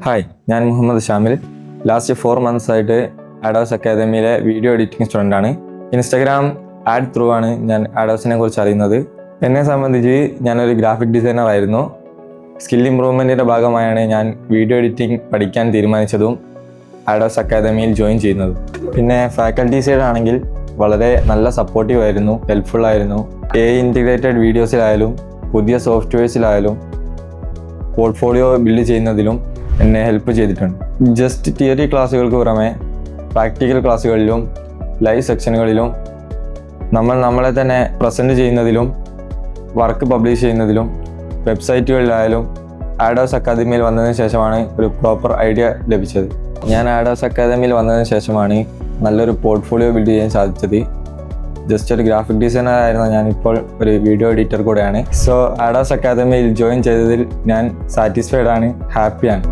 Hi, ഞാൻ Muhammad Shamil. Last 4 months ആയിട്ട് ആഡോസ് അക്കാദമിയിലെ വീഡിയോ എഡിറ്റിംഗ് സ്റ്റുഡൻ്റാണ്. ഇൻസ്റ്റഗ്രാം ആഡ് ത്രൂ ആണ് ഞാൻ ആഡോസിനെ കുറിച്ച് അറിയുന്നത്. എന്നെ സംബന്ധിച്ച് ഞാനൊരു ഗ്രാഫിക് ഡിസൈനർ ആയിരുന്നു. സ്കിൽ ഇമ്പ്രൂവ്മെൻറ്റിൻ്റെ ഭാഗമായാണ് ഞാൻ വീഡിയോ എഡിറ്റിംഗ് പഠിക്കാൻ തീരുമാനിച്ചതും ആഡോസ് അക്കാദമിയിൽ ജോയിൻ ചെയ്യുന്നതും. പിന്നെ ഫാക്കൽറ്റി സൈഡ് ആണെങ്കിൽ വളരെ നല്ല സപ്പോർട്ടീവ് ആയിരുന്നു, ഹെൽപ്ഫുൾ ആയിരുന്നു. ഇൻറ്റിഗ്രേറ്റഡ് വീഡിയോസിലായാലും പുതിയ സോഫ്റ്റ്വെയർസിലായാലും പോർട്ട്ഫോളിയോ ബിൽഡ് ചെയ്യുന്നതിലും എന്നെ ഹെൽപ്പ് ചെയ്തിട്ടുണ്ട്. ജസ്റ്റ് തിയറി ക്ലാസ്സുകൾക്ക് പുറമെ പ്രാക്ടിക്കൽ ക്ലാസ്സുകളിലും ലൈവ് സെക്ഷനുകളിലും നമ്മളെ തന്നെ പ്രസൻറ്റ് ചെയ്യുന്നതിലും വർക്ക് പബ്ലിഷ് ചെയ്യുന്നതിലും വെബ്സൈറ്റുകളിലായാലും ആഡോസ് അക്കാദമിയിൽ വന്നതിന് ശേഷമാണ് ഒരു പ്രോപ്പർ ഐഡിയ ലഭിച്ചത്. ഞാൻ ആഡോസ് അക്കാദമിയിൽ വന്നതിന് ശേഷമാണ് നല്ലൊരു പോർട്ട്ഫോളിയോ ബിൽഡ് ചെയ്യാൻ സാധിച്ചത്. ജസ്റ്റ് ഒരു ഗ്രാഫിക് ഡിസൈനർ ആയിരുന്ന ഞാനിപ്പോൾ ഒരു വീഡിയോ എഡിറ്റർ കൂടെയാണ്. സോ ആഡോസ് അക്കാദമിയിൽ ജോയിൻ ചെയ്തതിൽ ഞാൻ സാറ്റിസ്ഫൈഡ് ആണ്, ഹാപ്പിയാണ്.